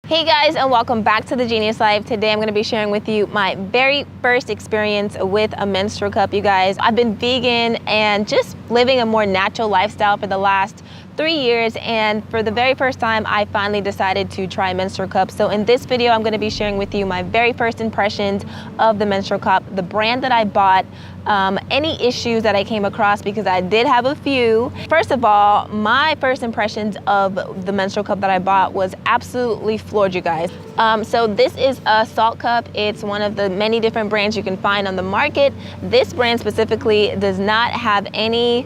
Hey guys, and welcome back to The Genius Life. Today I'm going to be sharing with you my very first experience with a menstrual cup, you guys. I've been vegan and just living a more natural lifestyle for the last 3 years, and for the very first time I finally decided to try menstrual cup. So in this video I'm going to be sharing with you my very first impressions of the menstrual cup, the brand that I bought, any issues that I came across, because I did have a few. First of all, my first impressions of the menstrual cup that I bought was absolutely floored, you guys. So this is a Saalt cup. It's one of the many different brands you can find on the market. This brand specifically does not have any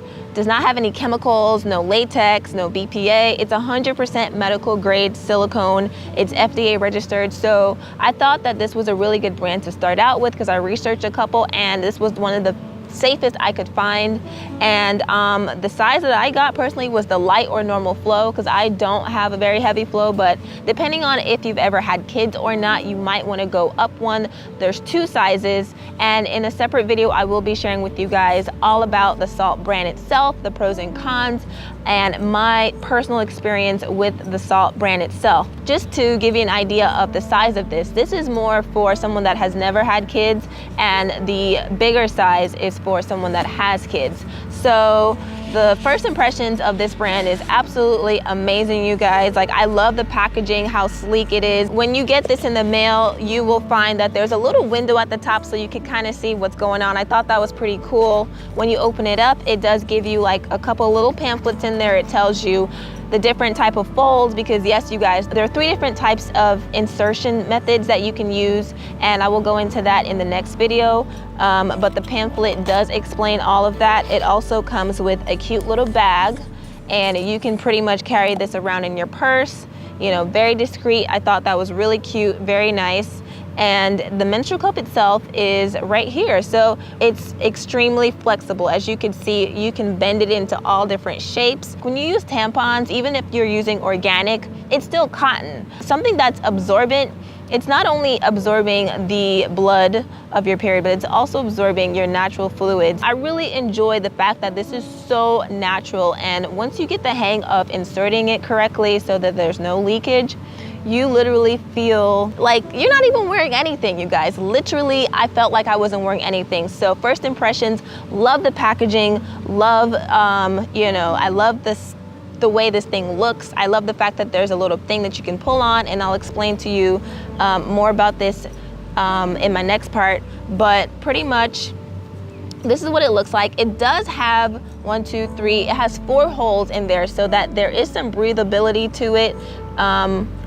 chemicals, no latex, no BPA. It's 100% medical grade silicone. It's FDA registered. So I thought that this was a really good brand to start out with, because I researched a couple and this was one of the safest I could find. And the size that I got personally was the light or normal flow, because I don't have a very heavy flow, but depending on if you've ever had kids or not, you might want to go up one. There's 2 sizes, and in a separate video I will be sharing with you guys all about the Saalt brand itself, the pros and cons, and my personal experience with the Saalt brand itself. Just to give you an idea of the size of this is more for someone that has never had kids, and the bigger size is for someone that has kids. So the first impressions of this brand is absolutely amazing, you guys. Like, I love the packaging, how sleek it is. When you get this in the mail, you will find that there's a little window at the top so you can kind of see what's going on. I thought that was pretty cool. When you open it up, it does give you like a couple little pamphlets in there. It tells you the different type of folds, because yes, you guys, there are 3 different types of insertion methods that you can use, and I will go into that in the next video. But the pamphlet does explain all of that. It also comes with a cute little bag, and you can pretty much carry this around in your purse, you know, very discreet. I thought that was really cute, very nice. And the menstrual cup itself is right here, so it's extremely flexible. As you can see, you can bend it into all different shapes. When you use tampons, even if you're using organic, it's still cotton, something that's absorbent. It's not only absorbing the blood of your period, but it's also absorbing your natural fluids. I really enjoy the fact that this is so natural, and once you get the hang of inserting it correctly so that there's no leakage, you literally feel like you're not even wearing anything, you guys. Literally, I felt like I wasn't wearing anything. So first impressions, love the packaging, love, I love the way this thing looks. I love the fact that there's a little thing that you can pull on, and I'll explain to you more about this in my next part. But pretty much, this is what it looks like. It does have 1, 2, 3, it has 4 holes in there, so that there is some breathability to it.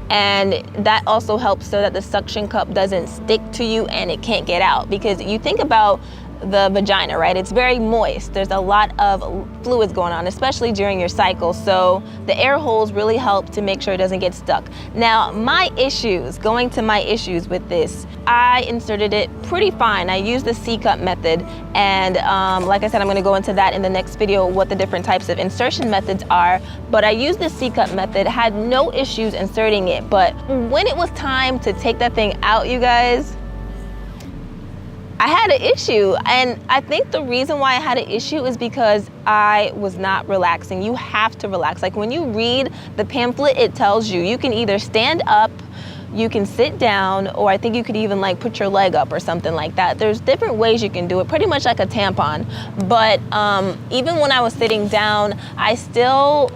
And that also helps so that the suction cup doesn't stick to you and it can't get out, because you think about the vagina, right? It's very moist. There's a lot of fluids going on, especially during your cycle. So the air holes really help to make sure it doesn't get stuck. Now, going to my issues with this, I inserted it pretty fine. I used the C-cup method, and like I said, I'm going to go into that in the next video, what the different types of insertion methods are. But I used the C-cup method, had no issues inserting it. But when it was time to take that thing out, you guys, I had an issue. And I think the reason why I had an issue is because I was not relaxing. You have to relax. Like, when you read the pamphlet, it tells you you can either stand up, you can sit down, or I think you could even like put your leg up or something like that. There's different ways you can do it, pretty much like a tampon. But even when I was sitting down, I still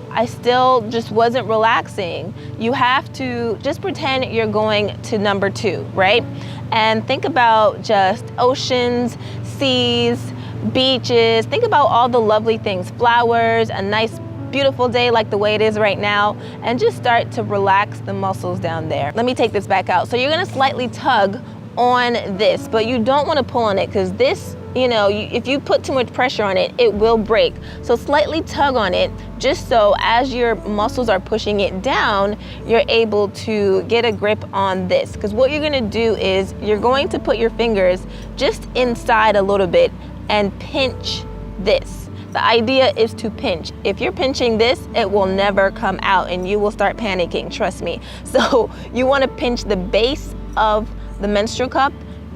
just wasn't relaxing. You have to just pretend you're going to number 2, right? And think about just oceans, seas, beaches. Think about all the lovely things, flowers, a nice beautiful day like the way it is right now, and just start to relax the muscles down there. Let me take this back out. So you're gonna slightly tug on this, but you don't want to pull on it, because this, if you put too much pressure on it, it will break. So slightly tug on it, just so as your muscles are pushing it down, you're able to get a grip on this. Because what you're gonna do is you're going to put your fingers just inside a little bit and pinch this. The idea is to pinch. If you're pinching this, it will never come out and you will start panicking, trust me. So you want to pinch the base of the menstrual cup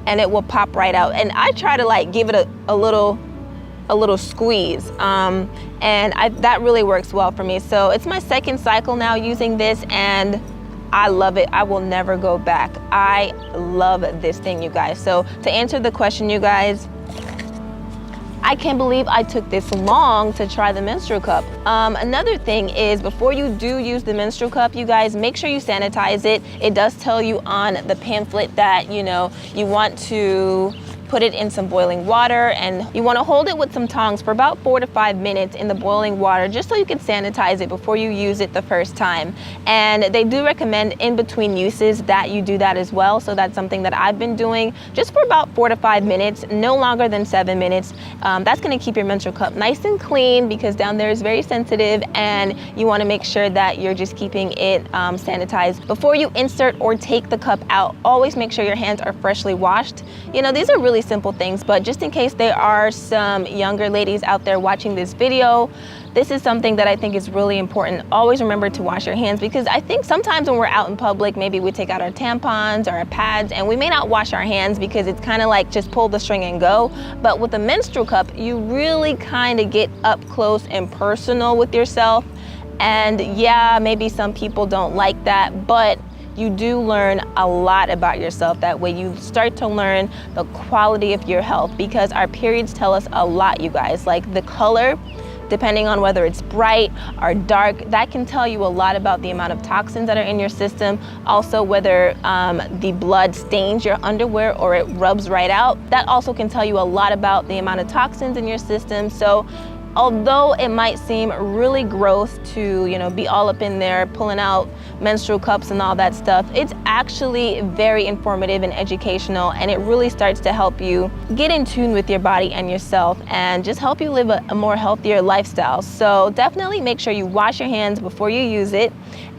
and it will pop right out. And I try to like give it a little squeeze, and that really works well for me. So it's my second cycle now using this, and I love it. I will never go back. I love this thing, you guys. So to answer the question, you guys, I can't believe I took this long to try the menstrual cup. Another thing is, before you do use the menstrual cup, you guys, make sure you sanitize it. It does tell you on the pamphlet that, you know, you want to put it in some boiling water, and you want to hold it with some tongs for about 4 to 5 minutes in the boiling water, just so you can sanitize it before you use it the first time. And they do recommend in between uses that you do that as well. So that's something that I've been doing just for about 4 to 5 minutes, no longer than 7 minutes. That's going to keep your menstrual cup nice and clean, because down there is very sensitive, and you want to make sure that you're just keeping it sanitized. Before you insert or take the cup out, always make sure your hands are freshly washed. You know, these are really simple things, but just in case there are some younger ladies out there watching this video, this is something that I think is really important. Always remember to wash your hands, because I think sometimes when we're out in public, maybe we take out our tampons or our pads and we may not wash our hands because it's kind of like just pull the string and go. But with a menstrual cup, you really kind of get up close and personal with yourself. And yeah, maybe some people don't like that, but you do learn a lot about yourself that way. You start to learn the quality of your health, because our periods tell us a lot, you guys. Like the color, depending on whether it's bright or dark, that can tell you a lot about the amount of toxins that are in your system. Also, whether the blood stains your underwear or it rubs right out, that also can tell you a lot about the amount of toxins in your system. So although it might seem really gross to, you know, be all up in there pulling out menstrual cups and all that stuff, it's actually very informative and educational, and it really starts to help you get in tune with your body and yourself, and just help you live a more healthier lifestyle. So definitely make sure you wash your hands before you use it.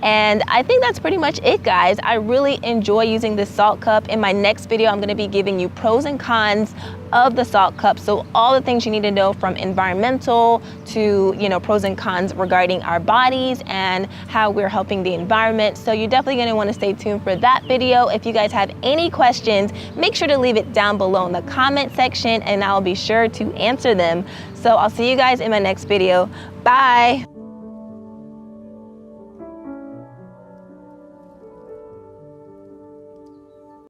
And I think that's pretty much it, guys. I really enjoy using this Saalt cup. In my next video, I'm gonna be giving you pros and cons of the Saalt cup. So all the things you need to know, from environmental to, you know, pros and cons regarding our bodies and how we're helping the environment. So you're definitely gonna wanna stay tuned for that video. If you guys have any questions, make sure to leave it down below in the comment section, and I'll be sure to answer them. So I'll see you guys in my next video. Bye.